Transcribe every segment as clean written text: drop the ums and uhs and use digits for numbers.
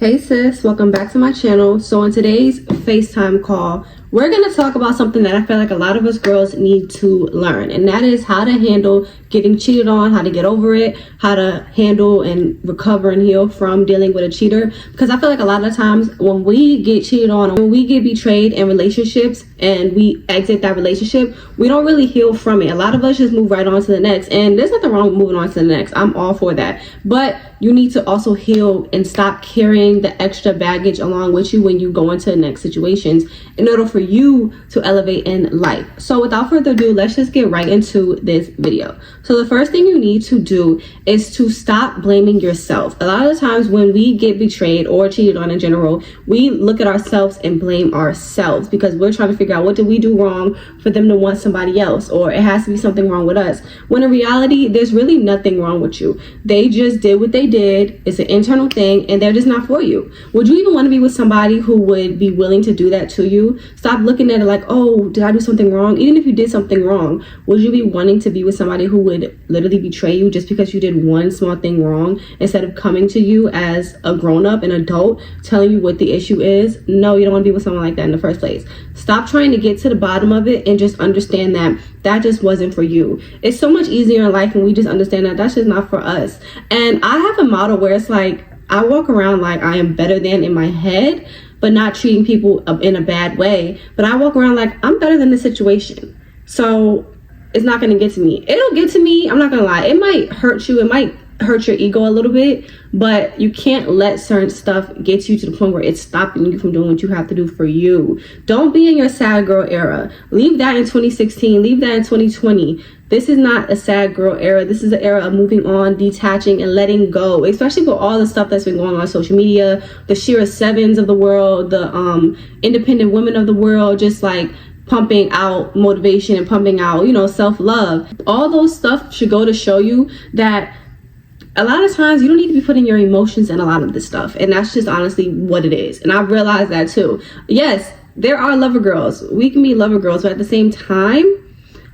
Hey sis, welcome back to my channel. So in today's FaceTime call, we're going to talk about something that I feel like a lot of us girls need to learn, and that is how to handle getting cheated on, how to get over it, how to handle and recover and heal from dealing with a cheater. Because I feel like a lot of times when we get cheated on, when we get betrayed in relationships and we exit that relationship, we don't really heal from it. A lot of us just move right on to the next, and there's nothing wrong with moving on to the next. I'm all for that. But you need to also heal and stop carrying the extra baggage along with you when you go into the next situations in order for you to elevate in life. So without further ado, let's just get right into this video. So the first thing you need to do is to stop blaming yourself. A lot of the times when we get betrayed or cheated on in general, we look at ourselves and blame ourselves because we're trying to figure out what did we do wrong for them to want somebody else, or it has to be something wrong with us. When in reality, there's really nothing wrong with you. They just did what they did. It's an internal thing and they're just not for you. Would you even want to be with somebody who would be willing to do that to you? Stop looking at it like, oh, did I do something wrong? Even if you did something wrong, would you be wanting to be with somebody who would literally betray you just because you did one small thing wrong instead of coming to you as a grown-up, an adult, telling you what the issue is? No, you don't want to be with someone like that in the first place. Stop trying to get to the bottom of it and just understand that that just wasn't for you. It's so much easier in life when we just understand that that's just not for us. And I have a model where it's like, I walk around like I am better than in my head, but not treating people in a bad way. But I walk around like I'm better than the situation. So it's not going to get to me. It'll get to me. I'm not going to lie. It might hurt you. It might hurt your ego a little bit, but you can't let certain stuff get you to the point where it's stopping you from doing what you have to do for you. Don't be in your sad girl era. Leave that in 2016. Leave that in 2020. This is not a sad girl era. This is an era of moving on, detaching, and letting go, especially with all the stuff that's been going on social media, the Shira Sevens of the world, the independent women of the world, just like pumping out motivation and pumping out, self-love. All those stuff should go to show you that a lot of times you don't need to be putting your emotions in a lot of this stuff. And that's just honestly what it is. And I realized that too. Yes, there are lover girls. We can be lover girls, but at the same time,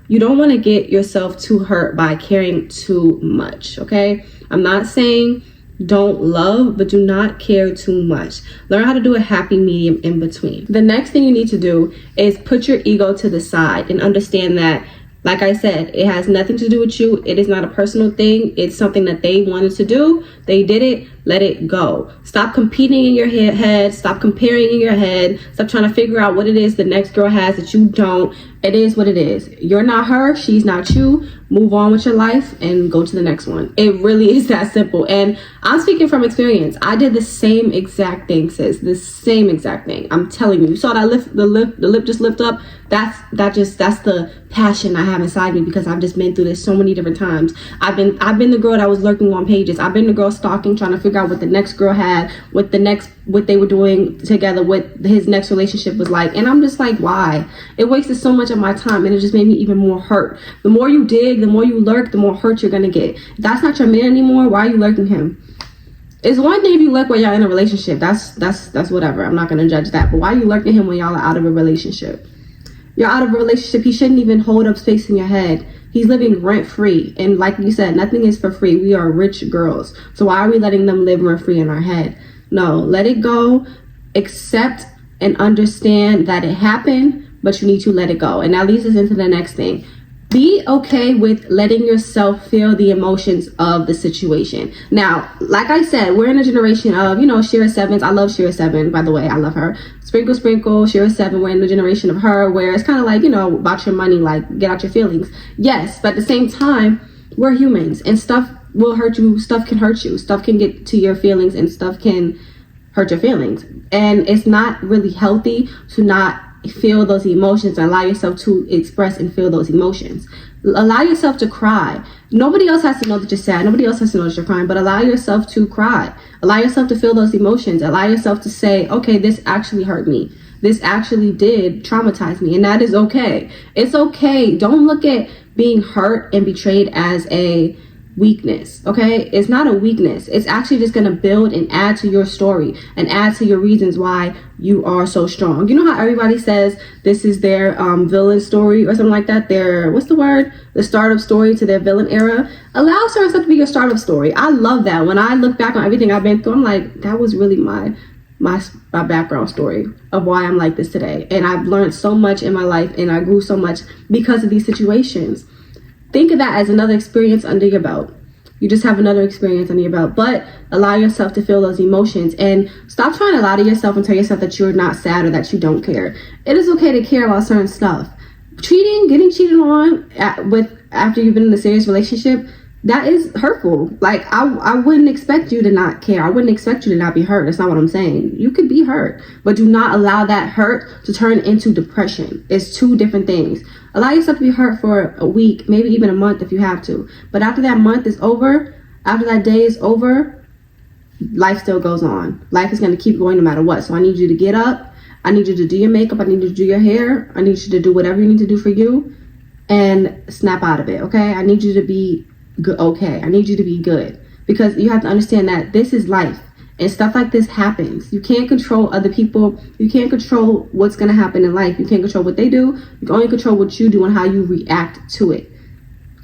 you don't want to get yourself too hurt by caring too much, okay? I'm not saying don't love, but do not care too much. Learn how to do a happy medium in between. The next thing you need to do is put your ego to the side and understand that, like I said, it has nothing to do with you. It is not a personal thing. It's something that they wanted to do. They did it. Let it go. Stop competing in your head. Stop comparing in your head. Stop trying to figure out what it is the next girl has that you don't. It is what it is. You're not her. She's not you. Move on with your life and go to the next one. It really is that simple. And I'm speaking from experience. I did the same exact thing, sis. The same exact thing. I'm telling you. You saw that the lip just lift up? That's the passion I have inside me because I've just been through this so many different times. I've been the girl that was lurking on pages. I've been the girl stalking, trying to figure out what the next girl had, what they were doing together, what his next relationship was like. And I'm just like, why? It wasted so much of my time and it just made me even more hurt. The more you dig, the more you lurk, the more hurt you're gonna get. If that's not your man anymore, why are you lurking him? It's one thing if you lurk when y'all in a relationship. That's whatever. I'm not gonna judge that. But why are you lurking him when y'all are out of a relationship? You're out of a relationship. He shouldn't even hold up space in your head. He's living rent free. And like you said, nothing is for free. We are rich girls. So why are we letting them live rent free in our head? No, let it go. Accept and understand that it happened, but you need to let it go. And that leads us into the next thing. Be okay with letting yourself feel the emotions of the situation. Now, like I said, we're in a generation of, Shira Sevens. I love Shira Seven, by the way. I love her. Sprinkle, Sprinkle, Shira Seven. We're in the generation of her where it's kind of like, about your money, like get out your feelings. Yes, but at the same time, we're humans and stuff will hurt you. Stuff can hurt you. Stuff can get to your feelings and stuff can hurt your feelings. And it's not really healthy to not feel those emotions and allow yourself to express and feel those emotions. Allow yourself to cry. Nobody else has to know that you're sad. Nobody else has to know that you're crying, but allow yourself to cry. Allow yourself to feel those emotions. Allow yourself to say, okay, this actually hurt me. This actually did traumatize me, and that is okay. It's okay. Don't look at being hurt and betrayed as a weakness. Okay, it's not a weakness. It's actually just going to build and add to your story and add to your reasons why you are so strong. You know how everybody says this is their villain story or something like that, their, what's the word, the startup story to their villain era? Allow certain stuff to be your startup story. I love that. When I look back on everything I've been through, I'm like, that was really my background story of why I'm like this today. And I've learned so much in my life, and I grew so much because of these situations. Think of that as another experience under your belt. You just have another experience under your belt. But allow yourself to feel those emotions, and stop trying to lie to yourself and tell yourself that you're not sad or that you don't care. It is okay to care about certain stuff. Getting cheated on after you've been in a serious relationship, that is hurtful. Like, I wouldn't expect you to not care. I wouldn't expect you to not be hurt. That's not what I'm saying. You could be hurt, but do not allow that hurt to turn into depression. It's two different things. Allow yourself to be hurt for a week, maybe even a month if you have to. But after that month is over, after that day is over, life still goes on. Life is going to keep going no matter what. So I need you to get up. I need you to do your makeup. I need you to do your hair. I need you to do whatever you need to do for you and snap out of it, okay? I need you to be good. Okay, I need you to be good, because you have to understand that this is life and stuff like this happens. You can't control other people. You can't control what's going to happen in life. You can't control what they do. You can only control what you do and how you react to it.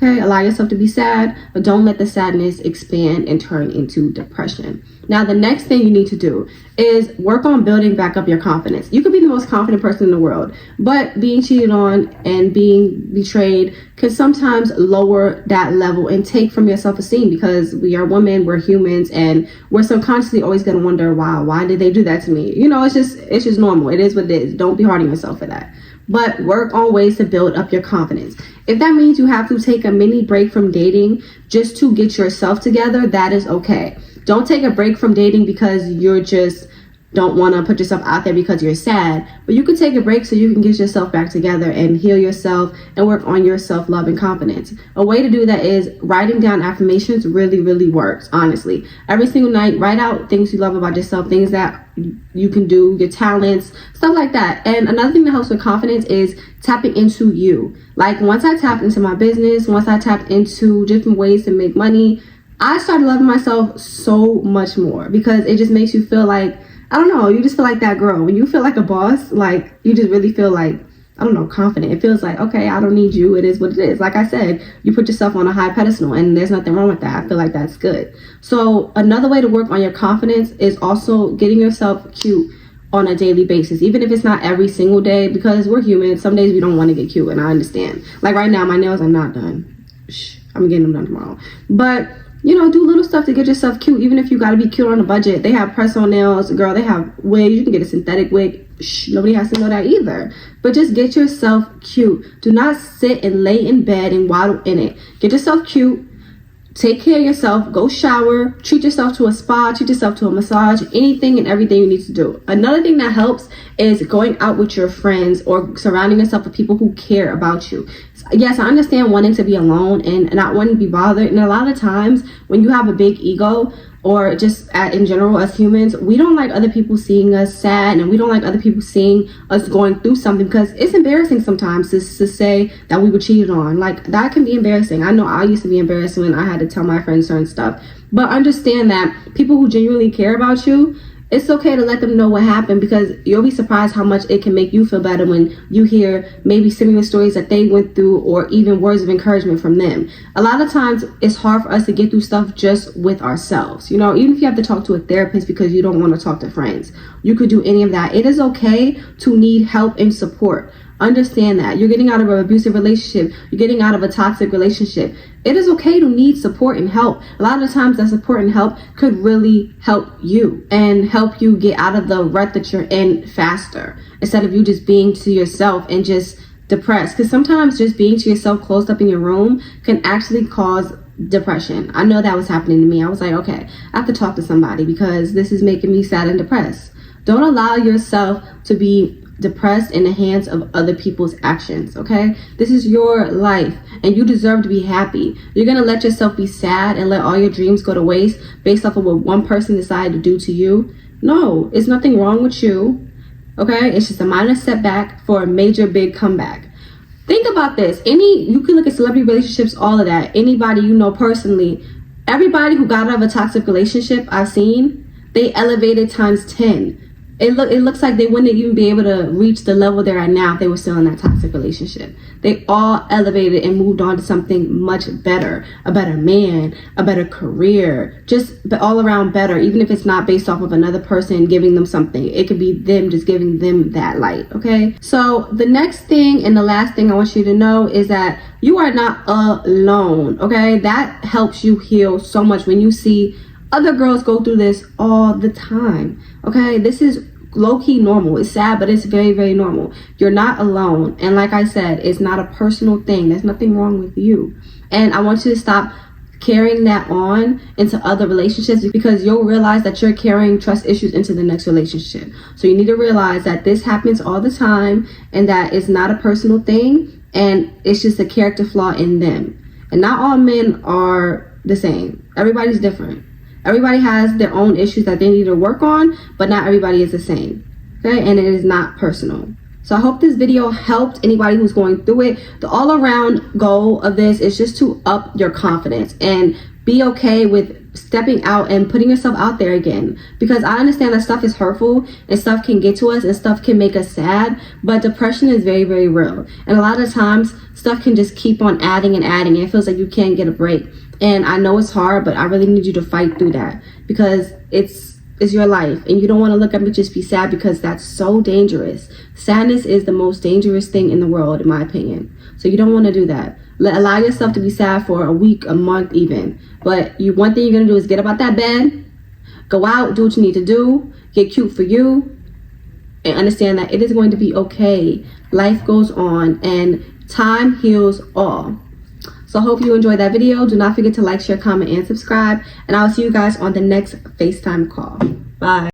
Okay, allow yourself to be sad, but don't let the sadness expand and turn into depression. Now, the next thing you need to do is work on building back up your confidence. You could be the most confident person in the world, but being cheated on and being betrayed can sometimes lower that level and take from your self-esteem, because we are women, we're humans, and we're subconsciously always going to wonder, wow, why did they do that to me? You know, it's just normal. It is what it is. Don't be hard on yourself for that. But work on ways to build up your confidence. If that means you have to take a mini break from dating just to get yourself together, that is okay. Don't take a break from dating because you're just don't want to put yourself out there because you're sad. But you can take a break so you can get yourself back together and heal yourself and work on your self-love and confidence. A way to do that is writing down affirmations really works, honestly. Every single night, write out things you love about yourself, things that you can do, your talents, stuff like that. And another thing that helps with confidence is tapping into you. Like, once I tapped into my business, once I tapped into different ways to make money, I started loving myself so much more, because it just makes you feel like, I don't know, you just feel like that girl. When you feel like a boss, like, you just really feel like, I don't know, confident. It feels like, okay, I don't need you. It is what it is. Like I said, you put yourself on a high pedestal, and there's nothing wrong with that. I feel like that's good. So another way to work on your confidence is also getting yourself cute on a daily basis, even if it's not every single day, because we're human. Some days we don't want to get cute, and I understand. Like right now, my nails are not done. I'm getting them done tomorrow. But you know, do little stuff to get yourself cute. Even if you got to be cute on a budget, they have press-on nails, girl. They have wigs. You can get a synthetic wig. Nobody has to know that either. But just get yourself cute. Do not sit and lay in bed and waddle in it. Get yourself cute. Take care of yourself. Go shower. Treat yourself to a spa. Treat yourself to a massage. Anything and everything you need to do. Another thing that helps is going out with your friends or surrounding yourself with people who care about you. Yes, I understand wanting to be alone and not wanting to be bothered. And a lot of times when you have a big ego, or just in general as humans, we don't like other people seeing us sad, and we don't like other people seeing us going through something, because it's embarrassing sometimes to say that we were cheated on. Like, that can be embarrassing. I know I used to be embarrassed when I had to tell my friends certain stuff. But understand that people who genuinely care about you, it's okay to let them know what happened, because you'll be surprised how much it can make you feel better when you hear maybe similar stories that they went through, or even words of encouragement from them. A lot of times it's hard for us to get through stuff just with ourselves. You know, even if you have to talk to a therapist because you don't want to talk to friends, you could do any of that. It is okay to need help and support. Understand that. You're getting out of an abusive relationship. You're getting out of a toxic relationship. It is okay to need support and help. A lot of times that support and help could really help you and help you get out of the rut that you're in faster, instead of you just being to yourself and just depressed. Because sometimes just being to yourself closed up in your room can actually cause depression. I know that was happening to me. I was like, okay, I have to talk to somebody because this is making me sad and depressed. Don't allow yourself to be depressed in the hands of other people's actions, okay? This is your life and you deserve to be happy. You're gonna let yourself be sad and let all your dreams go to waste based off of what one person decided to do to you? No, it's nothing wrong with you, okay? It's just a minor setback for a major big comeback. Think about this. You can look at celebrity relationships, all of that. Anybody you know personally, everybody who got out of a toxic relationship I've seen, they elevated times 10. It looks like they wouldn't even be able to reach the level they're at now if they were still in that toxic relationship. They all elevated and moved on to something much better, a better man, a better career, just all around better. Even if it's not based off of another person giving them something, it could be them just giving them that light. Okay, so the next thing and the last thing I want you to know is that you are not alone. Okay, that helps you heal so much when you see other girls go through this all the time. Okay, this is low-key normal. It's sad, but it's very, very normal. You're not alone. And like I said, it's not a personal thing. There's nothing wrong with you. And I want you to stop carrying that on into other relationships, because you'll realize that you're carrying trust issues into the next relationship. So you need to realize that this happens all the time and that it's not a personal thing, and it's just a character flaw in them. And not all men are the same. Everybody's different. Everybody has their own issues that they need to work on, but not everybody is the same. Okay, and it is not personal. So I hope this video helped anybody who's going through it. The all-around goal of this is just to up your confidence and be okay with stepping out and putting yourself out there again, because I understand that stuff is hurtful and stuff can get to us and stuff can make us sad, but depression is very, very real, and a lot of times stuff can just keep on adding and adding, and it feels like you can't get a break. And I know it's hard, but I really need you to fight through that, because it's your life, and you don't want to look up and just be sad, because that's so dangerous. Sadness is the most dangerous thing in the world, in my opinion. So you don't want to do that. Allow yourself to be sad for a week, a month even. But one thing you're going to do is get up out that bed, go out, do what you need to do, get cute for you, and understand that it is going to be okay. Life goes on, and time heals all. So I hope you enjoyed that video. Do not forget to like, share, comment, and subscribe. And I'll see you guys on the next FaceTime call. Bye.